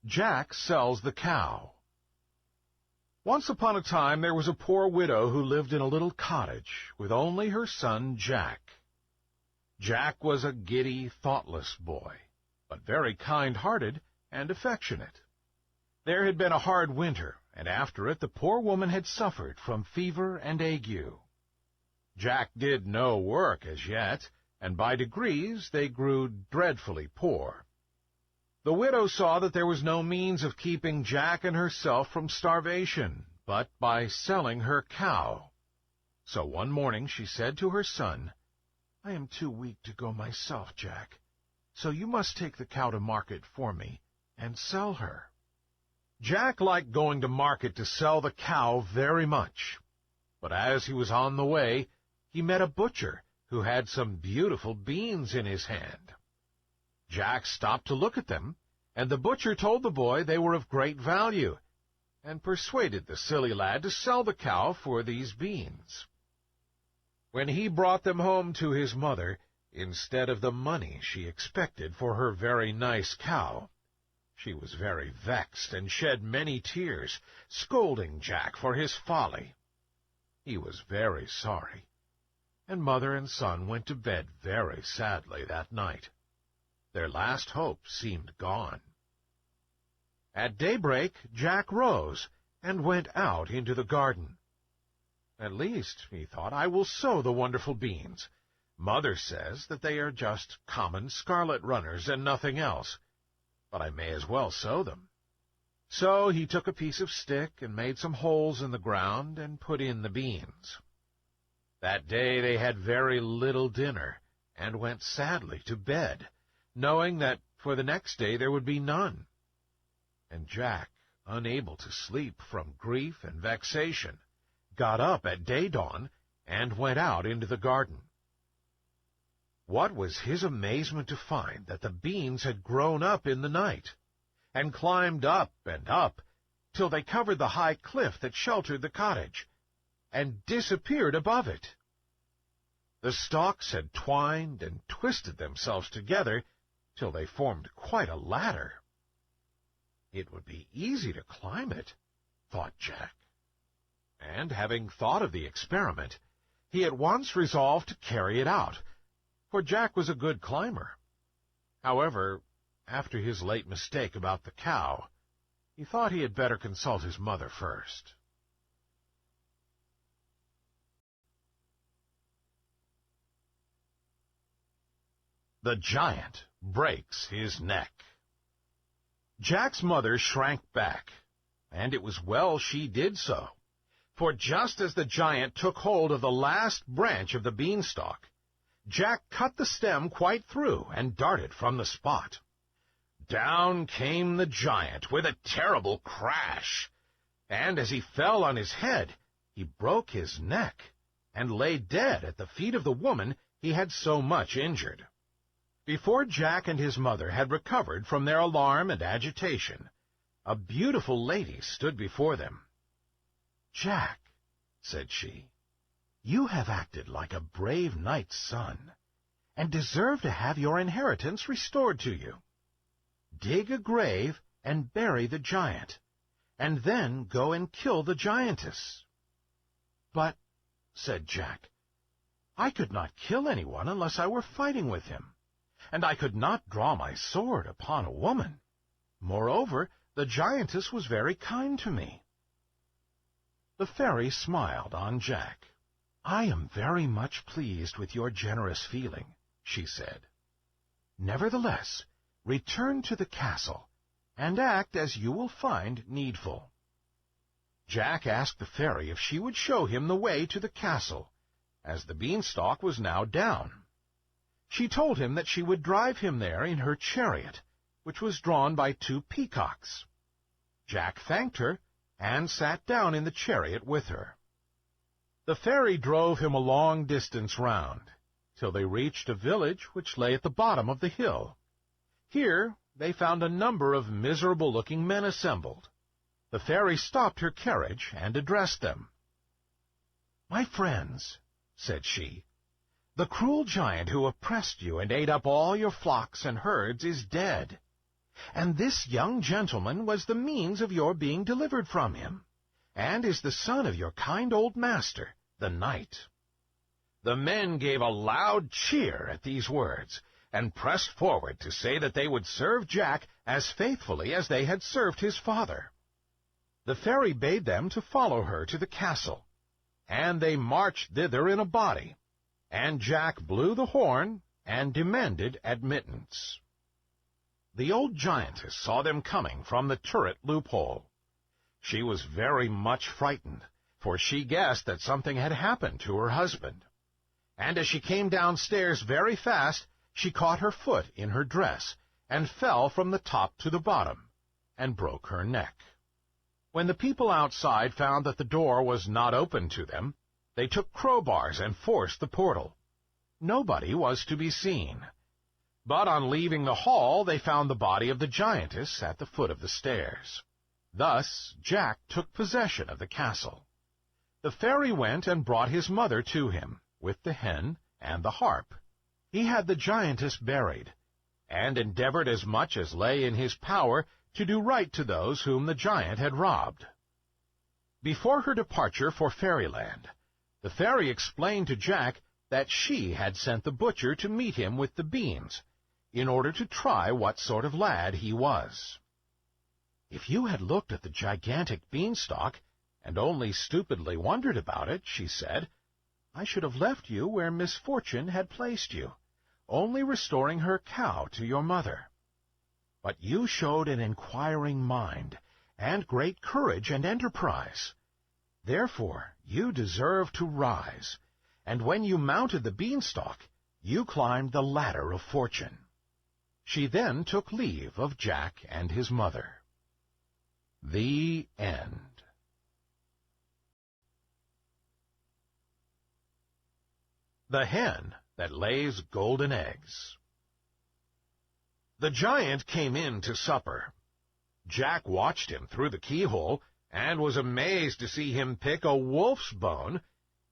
Jack Sells the Cow. Once upon a time there was a poor widow who lived in a little cottage with only her son Jack. Jack was a giddy, thoughtless boy, but very kind-hearted and affectionate. There had been a hard winter, and after it the poor woman had suffered from fever and ague. Jack did no work as yet, and by degrees they grew dreadfully poor. The widow saw that there was no means of keeping Jack and herself from starvation, but by selling her cow. So one morning she said to her son, "I am too weak to go myself, Jack, so you must take the cow to market for me and sell her." Jack liked going to market to sell the cow very much, but as he was on the way, he met a butcher who had some beautiful beans in his hand. Jack stopped to look at them, and the butcher told the boy they were of great value, and persuaded the silly lad to sell the cow for these beans. When he brought them home to his mother, instead of the money she expected for her very nice cow, she was very vexed and shed many tears, scolding Jack for his folly. He was very sorry, and mother and son went to bed very sadly that night. Their last hope seemed gone. At daybreak, Jack rose and went out into the garden. "At least," he thought, "I will sow the wonderful beans. Mother says that they are just common scarlet runners and nothing else, but I may as well sow them." So he took a piece of stick and made some holes in the ground and put in the beans. That day they had very little dinner and went sadly to bed, knowing that for the next day there would be none. And Jack, unable to sleep from grief and vexation, got up at day-dawn and went out into the garden. What was his amazement to find that the beans had grown up in the night, and climbed up and up, till they covered the high cliff that sheltered the cottage, and disappeared above it. The stalks had twined and twisted themselves together till they formed quite a ladder. It would be easy to climb it, thought Jack. And having thought of the experiment, he at once resolved to carry it out, for Jack was a good climber. However, after his late mistake about the cow, he thought he had better consult his mother first. The Giant Breaks His Neck. Jack's mother shrank back, and it was well she did so, for just as the giant took hold of the last branch of the beanstalk, Jack cut the stem quite through and darted from the spot. Down came the giant with a terrible crash, and as he fell on his head, he broke his neck and lay dead at the feet of the woman he had so much injured. Before Jack and his mother had recovered from their alarm and agitation, a beautiful lady stood before them. "Jack," said she, "you have acted like a brave knight's son, and deserve to have your inheritance restored to you. Dig a grave and bury the giant, and then go and kill the giantess." "But," said Jack, "I could not kill anyone unless I were fighting with him, and I could not draw my sword upon a woman. Moreover, the giantess was very kind to me." The fairy smiled on Jack. "I am very much pleased with your generous feeling," she said. "Nevertheless, return to the castle, and act as you will find needful." Jack asked the fairy if she would show him the way to the castle, as the beanstalk was now down. She told him that she would drive him there in her chariot, which was drawn by 2 peacocks. Jack thanked her, and sat down in the chariot with her. The fairy drove him a long distance round, till they reached a village which lay at the bottom of the hill. Here they found a number of miserable-looking men assembled. The fairy stopped her carriage and addressed them. "My friends," said she, "the cruel giant who oppressed you and ate up all your flocks and herds is dead. and this young gentleman was the means of your being delivered from him, and is the son of your kind old master, the knight." The men gave a loud cheer at these words, and pressed forward to say that they would serve Jack as faithfully as they had served his father. The fairy bade them to follow her to the castle, and they marched thither in a body, and Jack blew the horn and demanded admittance. The old giantess saw them coming from the turret loophole. She was very much frightened, for she guessed that something had happened to her husband. And as she came downstairs very fast, she caught her foot in her dress, and fell from the top to the bottom, and broke her neck. When the people outside found that the door was not open to them, they took crowbars and forced the portal. Nobody was to be seen. But on leaving the hall, they found the body of the giantess at the foot of the stairs. Thus Jack took possession of the castle. The fairy went and brought his mother to him, with the hen and the harp. He had the giantess buried, and endeavored as much as lay in his power to do right to those whom the giant had robbed. Before her departure for fairyland, the fairy explained to Jack that she had sent the butcher to meet him with the beans, in order to try what sort of lad he was. "If you had looked at the gigantic beanstalk, and only stupidly wondered about it," she said, "I should have left you where misfortune had placed you, only restoring her cow to your mother. But you showed an inquiring mind, and great courage and enterprise. Therefore you deserve to rise, and when you mounted the beanstalk, you climbed the ladder of fortune." She then took leave of Jack and his mother. The end. The Hen That Lays Golden Eggs. The giant came in to supper. Jack watched him through the keyhole, and was amazed to see him pick a wolf's bone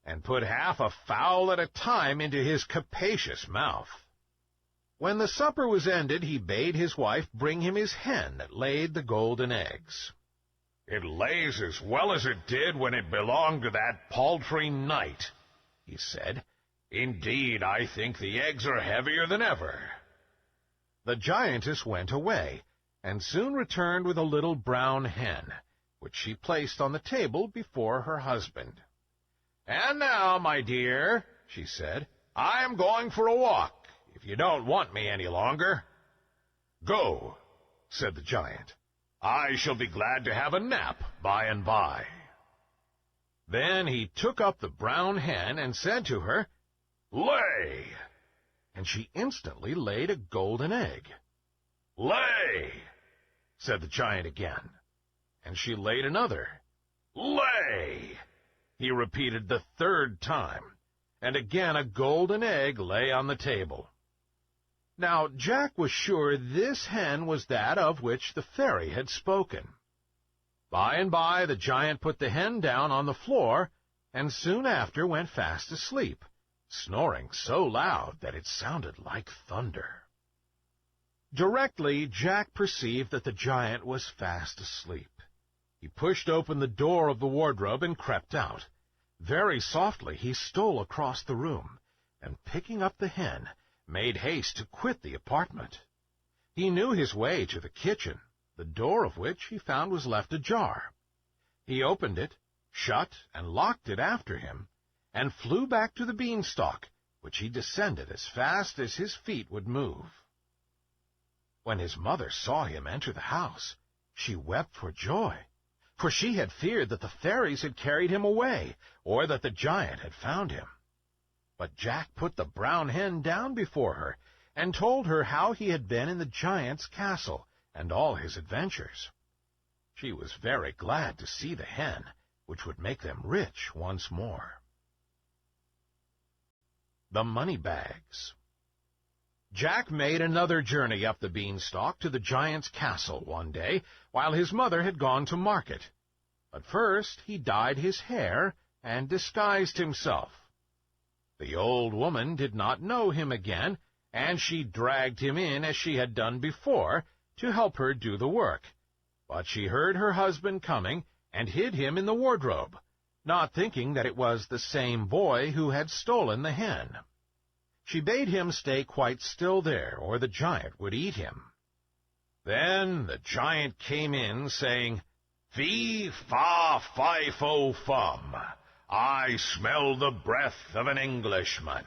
and put half a fowl at a time into his capacious mouth. When the supper was ended, he bade his wife bring him his hen that laid the golden eggs. "It lays as well as it did when it belonged to that paltry knight," he said. "Indeed, I think the eggs are heavier than ever." The giantess went away, and soon returned with a little brown hen, which she placed on the table before her husband. "And now, my dear," she said, "I am going for a walk, if you don't want me any longer." "Go," said the giant. "I shall be glad to have a nap by and by." Then he took up the brown hen and said to her, "Lay!" And she instantly laid a golden egg. "Lay!" said the giant again, and she laid another. "Lay!" he repeated the third time, and again a golden egg lay on the table. Now Jack was sure this hen was that of which the fairy had spoken. By and by the giant put the hen down on the floor, and soon after went fast asleep, snoring so loud that it sounded like thunder. Directly Jack perceived that the giant was fast asleep. He pushed open the door of the wardrobe and crept out. Very softly he stole across the room, and picking up the hen, made haste to quit the apartment. He knew his way to the kitchen, the door of which he found was left ajar. He opened it, shut and locked it after him, and flew back to the beanstalk, which he descended as fast as his feet would move. When his mother saw him enter the house, she wept for joy, for she had feared that the fairies had carried him away, or that the giant had found him. But Jack put the brown hen down before her, and told her how he had been in the giant's castle, and all his adventures. She was very glad to see the hen, which would make them rich once more. The Money Bags. Jack made another journey up the beanstalk to the giant's castle one day, while his mother had gone to market. But first he dyed his hair and disguised himself. The old woman did not know him again, and she dragged him in as she had done before, to help her do the work, but she heard her husband coming and hid him in the wardrobe, not thinking that it was the same boy who had stolen the hen. She bade him stay quite still there, or the giant would eat him. Then the giant came in, saying, "Fee, fa, fi, fo, fum. I smell the breath of an Englishman.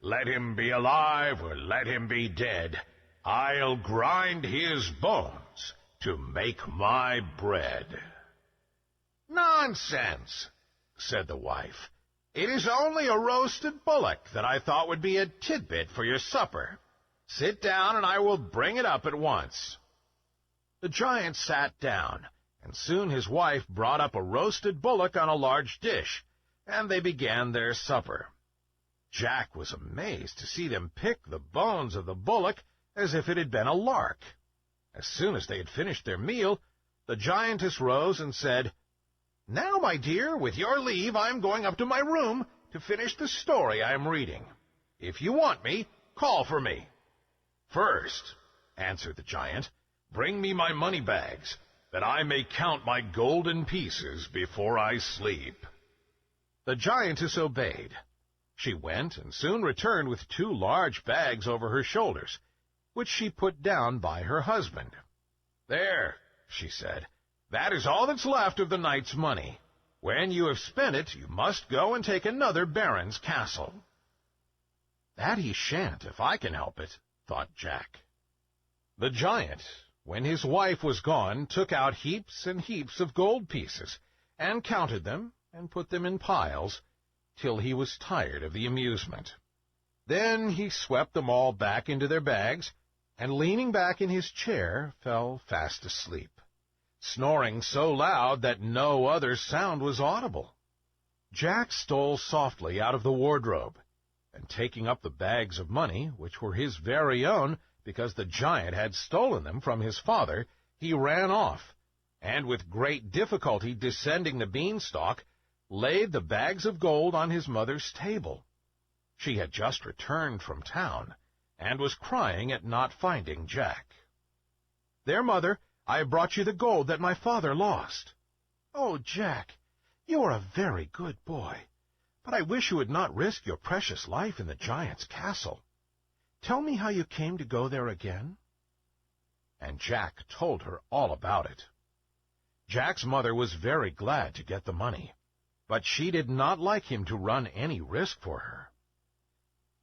Let him be alive or let him be dead. I'll grind his bones to make my bread." "Nonsense," said the wife. "It is only a roasted bullock that I thought would be a tidbit for your supper. Sit down, and I will bring it up at once." The giant sat down, and soon his wife brought up a roasted bullock on a large dish, and they began their supper. Jack was amazed to see them pick the bones of the bullock as if it had been a lark. As soon as they had finished their meal, the giantess rose and said, "Now, my dear, with your leave, I am going up to my room to finish the story I am reading. If you want me, call for me." "First," answered the giant, "bring me my money bags, that I may count my golden pieces before I sleep." The giantess obeyed. She went and soon returned with 2 large bags over her shoulders, which she put down by her husband. "There," she said, "that is all that's left of the night's money. When you have spent it, you must go and take another baron's castle." "That he shan't, if I can help it," thought Jack. The giant, when his wife was gone, took out heaps and heaps of gold pieces, and counted them, and put them in piles, till he was tired of the amusement. Then he swept them all back into their bags, and leaning back in his chair, fell fast asleep, snoring so loud that no other sound was audible. Jack stole softly out of the wardrobe, and taking up the bags of money, which were his very own, because the giant had stolen them from his father, he ran off, and with great difficulty descending the beanstalk, laid the bags of gold on his mother's table. She had just returned from town, and was crying at not finding Jack. "There, mother, I have brought you the gold that my father lost." "Oh, Jack, you are a very good boy, but I wish you would not risk your precious life in the giant's castle. Tell me how you came to go there again." And Jack told her all about it. Jack's mother was very glad to get the money, but she did not like him to run any risk for her.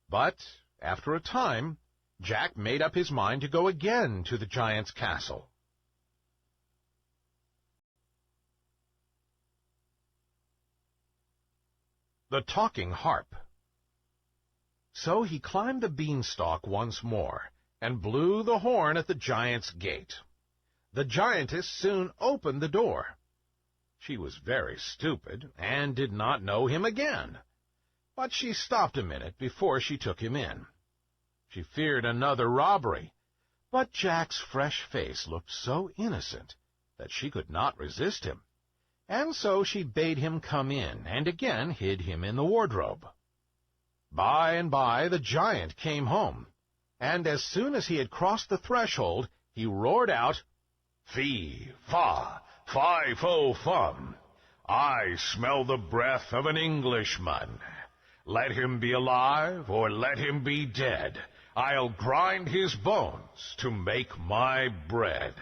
But after a time, Jack made up his mind to go again to the giant's castle. The Talking Harp. So he climbed the beanstalk once more, and blew the horn at the giant's gate. The giantess soon opened the door. She was very stupid, and did not know him again. But she stopped a minute before she took him in. She feared another robbery, but Jack's fresh face looked so innocent that she could not resist him, and so she bade him come in, and again hid him in the wardrobe. By and by the giant came home, and as soon as he had crossed the threshold, he roared out, "Fee, fa, fi, fo, fum. I smell the breath of an Englishman. Let him be alive or let him be dead. I'll grind his bones to make my bread."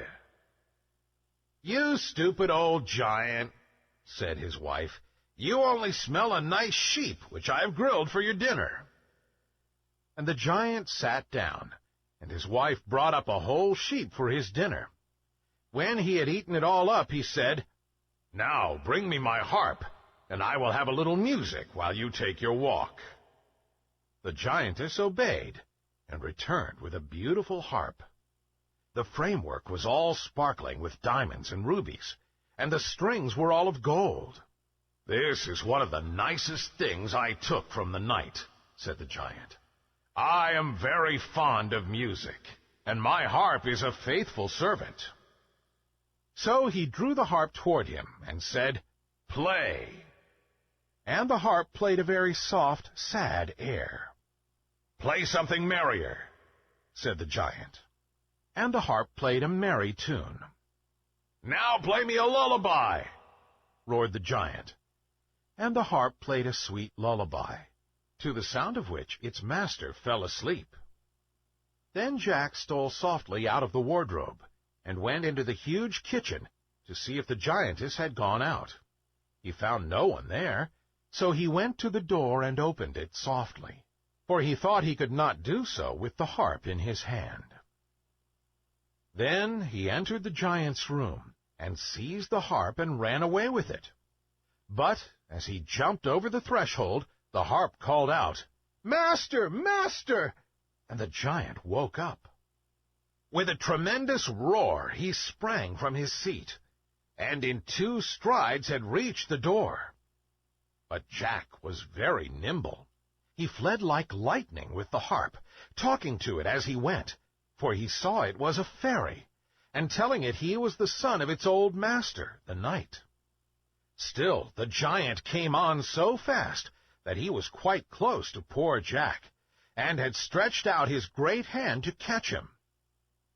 "You stupid old giant," said his wife. "You only smell a nice sheep, which I have grilled for your dinner." And the giant sat down, and his wife brought up a whole sheep for his dinner. When he had eaten it all up, he said, "Now bring me my harp, and I will have a little music while you take your walk." The giantess obeyed, and returned with a beautiful harp. The framework was all sparkling with diamonds and rubies, and the strings were all of gold. "This is one of the nicest things I took from the night," said the giant. "I am very fond of music, and my harp is a faithful servant." So he drew the harp toward him and said, "Play." And the harp played a very soft, sad air. "Play something merrier," said the giant. and the harp played a merry tune. "Now play me a lullaby," roared the giant. And the harp played a sweet lullaby, to the sound of which its master fell asleep. Then Jack stole softly out of the wardrobe and went into the huge kitchen to see if the giantess had gone out. He found no one there, so he went to the door and opened it softly, for he thought he could not do so with the harp in his hand. Then he entered the giant's room and seized the harp and ran away with it. But as he jumped over the threshold, the harp called out, "Master! Master!" and the giant woke up. With a tremendous roar, he sprang from his seat, and in 2 strides had reached the door. But Jack was very nimble. He fled like lightning with the harp, talking to it as he went, for he saw it was a fairy, and telling it he was the son of its old master, the knight. Still, the giant came on so fast that he was quite close to poor Jack, and had stretched out his great hand to catch him.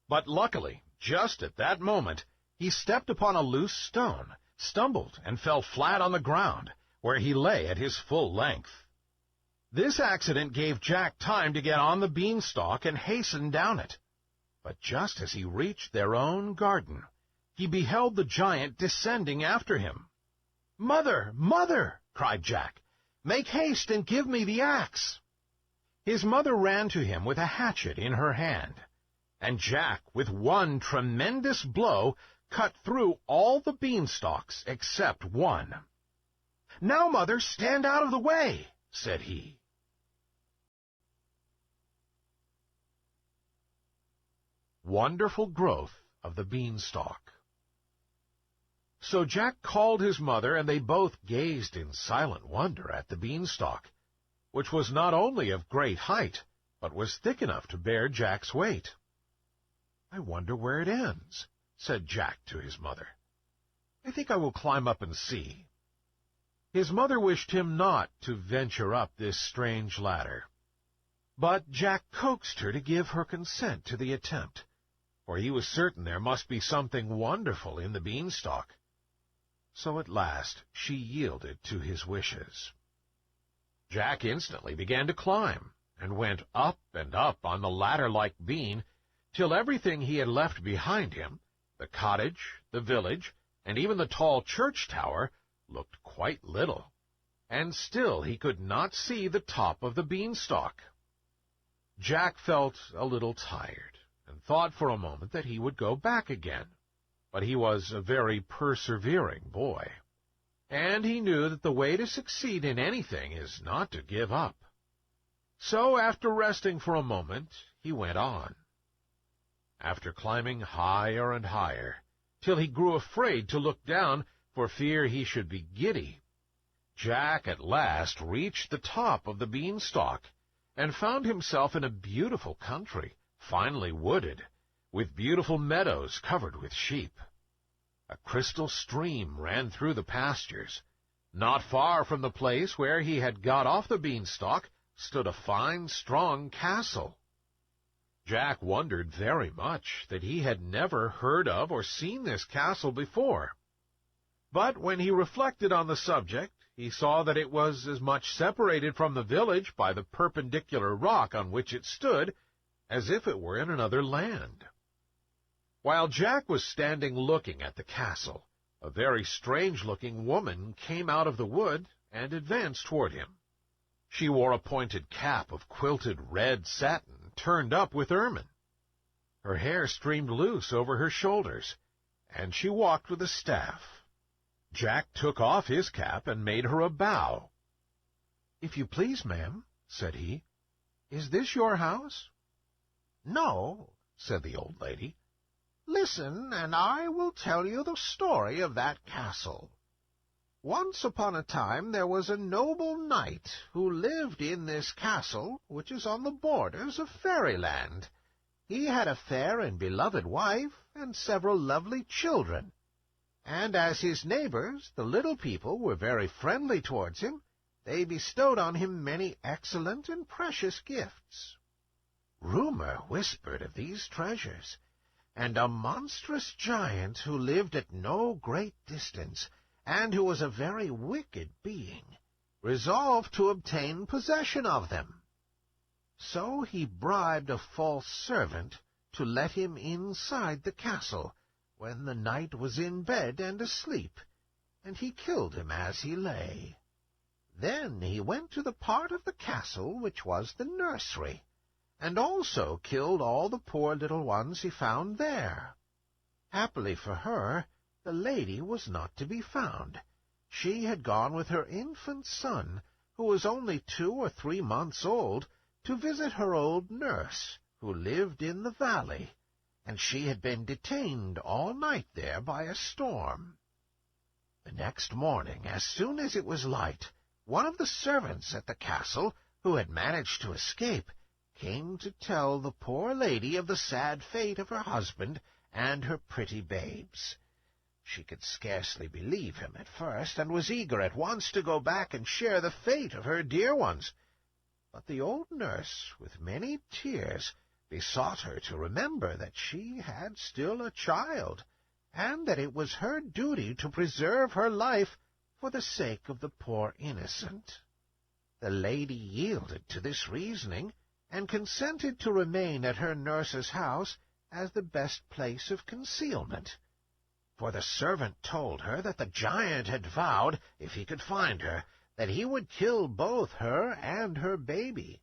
But luckily, just at that moment, he stepped upon a loose stone, stumbled, and fell flat on the ground, where he lay at his full length. This accident gave Jack time to get on the beanstalk and hasten down it. But just as he reached their own garden, he beheld the giant descending after him. "Mother! Mother!" cried Jack. "Make haste and give me the axe." His mother ran to him with a hatchet in her hand, and Jack, with one tremendous blow, cut through all the beanstalks except one. "Now, Mother, stand out of the way," said he. Wonderful growth of the beanstalk. So Jack called his mother, and they both gazed in silent wonder at the beanstalk, which was not only of great height, but was thick enough to bear Jack's weight. "I wonder where it ends," said Jack to his mother. "I think I will climb up and see." His mother wished him not to venture up this strange ladder, but Jack coaxed her to give her consent to the attempt, for he was certain there must be something wonderful in the beanstalk. So at last she yielded to his wishes. Jack instantly began to climb, and went up and up on the ladder-like beam, till everything he had left behind him, the cottage, the village, and even the tall church tower, looked quite little, and still he could not see the top of the beanstalk. Jack felt a little tired, and thought for a moment that he would go back again. But he was a very persevering boy, and he knew that the way to succeed in anything is not to give up. So after resting for a moment, he went on. After climbing higher and higher, till he grew afraid to look down for fear he should be giddy, Jack at last reached the top of the beanstalk, and found himself in a beautiful country, finely wooded, with beautiful meadows covered with sheep. A crystal stream ran through the pastures. Not far from the place where he had got off the beanstalk stood a fine, strong castle. Jack wondered very much that he had never heard of or seen this castle before. But when he reflected on the subject, he saw that it was as much separated from the village by the perpendicular rock on which it stood as if it were in another land. While Jack was standing looking at the castle, a very strange-looking woman came out of the wood and advanced toward him. She wore a pointed cap of quilted red satin turned up with ermine. Her hair streamed loose over her shoulders, and she walked with a staff. Jack took off his cap and made her a bow. "If you please, ma'am," said he, "is this your house?" "No," said the old lady. "Listen, and I will tell you the story of that castle. Once upon a time there was a noble knight who lived in this castle, which is on the borders of fairyland. He had a fair and beloved wife, and several lovely children. And as his neighbors, the little people, were very friendly towards him, they bestowed on him many excellent and precious gifts. Rumor whispered of these treasures, and a monstrous giant who lived at no great distance, and who was a very wicked being, resolved to obtain possession of them. So he bribed a false servant to let him inside the castle when the knight was in bed and asleep, and he killed him as he lay. Then he went to the part of the castle which was the nursery, and also killed all the poor little ones he found there. Happily for her, the lady was not to be found. She had gone with her infant son, who was only 2 or 3 months old, to visit her old nurse, who lived in the valley, and she had been detained all night there by a storm. The next morning, as soon as it was light, one of the servants at the castle, who had managed to escape, came to tell the poor lady of the sad fate of her husband and her pretty babes. She could scarcely believe him at first, and was eager at once to go back and share the fate of her dear ones. But the old nurse, with many tears, besought her to remember that she had still a child, and that it was her duty to preserve her life for the sake of the poor innocent. The lady yielded to this reasoning, and consented to remain at her nurse's house as the best place of concealment. For the servant told her that the giant had vowed, if he could find her, that he would kill both her and her baby.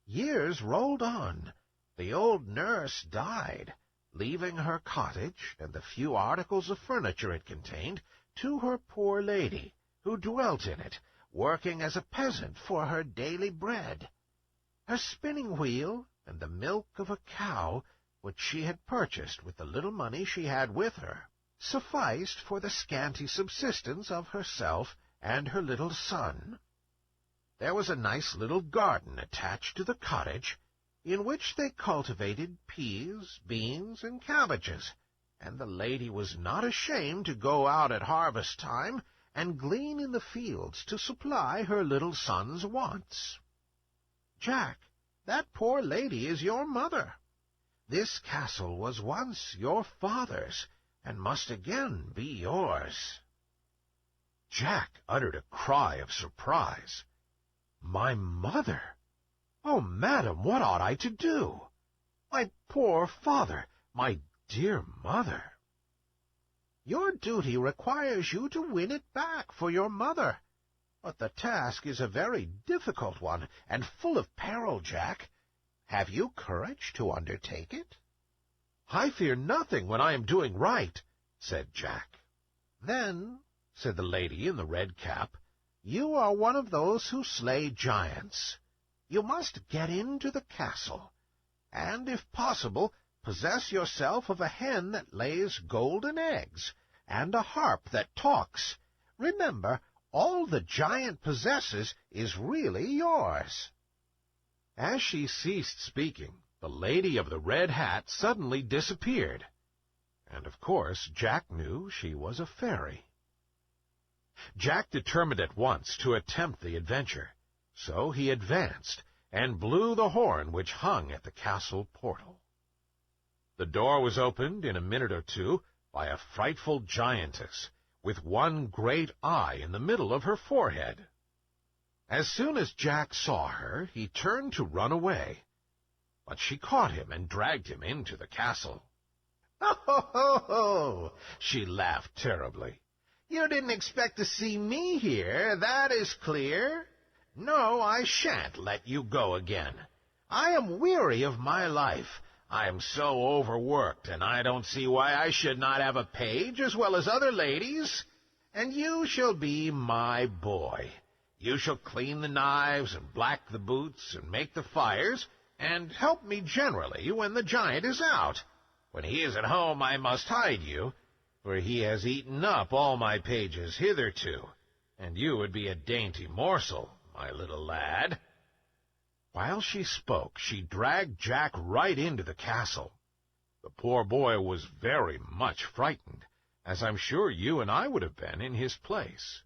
Years rolled on. The old nurse died, leaving her cottage and the few articles of furniture it contained to her poor lady, who dwelt in it, working as a peasant for her daily bread. Her spinning-wheel and the milk of a cow, which she had purchased with the little money she had with her, sufficed for the scanty subsistence of herself and her little son. There was a nice little garden attached to the cottage, in which they cultivated peas, beans, and cabbages, and the lady was not ashamed to go out at harvest time and glean in the fields to supply her little son's wants. Jack, that poor lady is your mother. This castle was once your father's, and must again be yours." Jack uttered a cry of surprise. "My mother? Oh, madam, what ought I to do? My poor father, my dear mother!" "Your duty requires you to win it back for your mother. But the task is a very difficult one, and full of peril, Jack. Have you courage to undertake it?" "I fear nothing when I am doing right," said Jack. "Then," said the lady in the red cap, "you are one of those who slay giants. You must get into the castle, and, if possible, possess yourself of a hen that lays golden eggs, and a harp that talks. Remember, all the giant possesses is really yours." As she ceased speaking, the lady of the red hat suddenly disappeared, and of course Jack knew she was a fairy. Jack determined at once to attempt the adventure, so he advanced and blew the horn which hung at the castle portal. The door was opened in a minute or two by a frightful giantess, with one great eye in the middle of her forehead. As soon as Jack saw her, he turned to run away, but she caught him and dragged him into the castle. "Ho, ho, ho, ho!" she laughed terribly. "You didn't expect to see me here, that is clear. No, I shan't let you go again. I am weary of my life. I am so overworked, and I don't see why I should not have a page as well as other ladies. And you shall be my boy. You shall clean the knives and black the boots and make the fires, and help me generally when the giant is out. When he is at home I must hide you, for he has eaten up all my pages hitherto, and you would be a dainty morsel, my little lad." While she spoke, she dragged Jack right into the castle. The poor boy was very much frightened, as I'm sure you and I would have been in his place.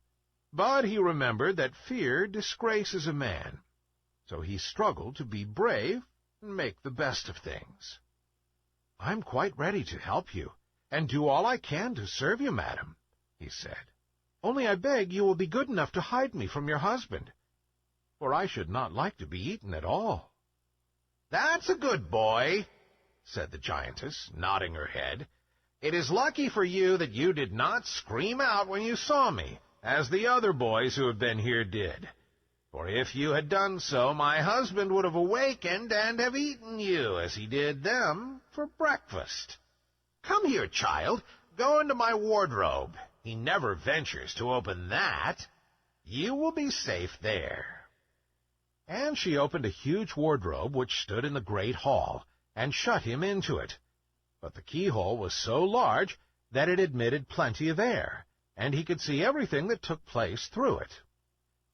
But he remembered that fear disgraces a man, so he struggled to be brave and make the best of things. "I'm quite ready to help you, and do all I can to serve you, madam," he said. "Only I beg you will be good enough to hide me from your husband, for I should not like to be eaten at all." "That's a good boy," said the giantess, nodding her head. "It is lucky for you that you did not scream out when you saw me, as the other boys who have been here did. For if you had done so, my husband would have awakened and have eaten you, as he did them, for breakfast. Come here, child. Go into my wardrobe. He never ventures to open that. You will be safe there." And she opened a huge wardrobe which stood in the great hall, and shut him into it. But the keyhole was so large that it admitted plenty of air, and he could see everything that took place through it.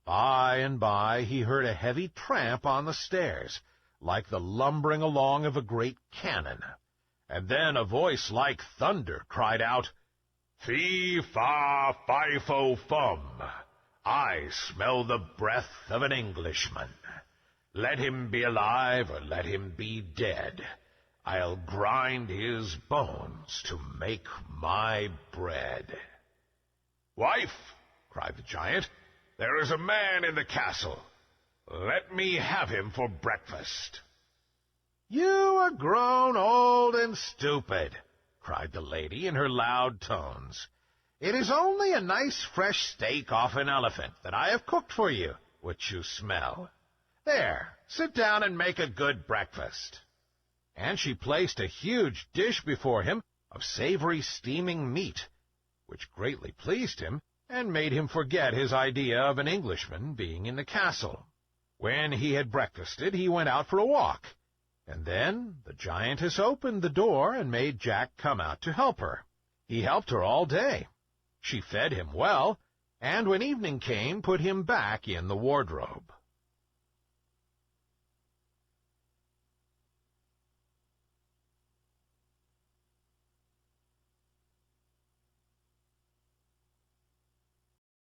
By and by he heard a heavy tramp on the stairs, like the lumbering along of a great cannon. And then a voice like thunder cried out, "Fee, fa, fi, fo, fum! I smell the breath of an Englishman. Let him be alive or let him be dead. I'll grind his bones to make my bread." "Wife," cried the giant, "there is a man in the castle. Let me have him for breakfast." "You are grown old and stupid," cried the lady in her loud tones. "It is only a nice fresh steak off an elephant that I have cooked for you, which you smell. There, sit down and make a good breakfast." And she placed a huge dish before him of savory steaming meat, which greatly pleased him, and made him forget his idea of an Englishman being in the castle. When he had breakfasted, he went out for a walk, and then the giantess opened the door and made Jack come out to help her. He helped her all day. She fed him well, and when evening came, put him back in the wardrobe.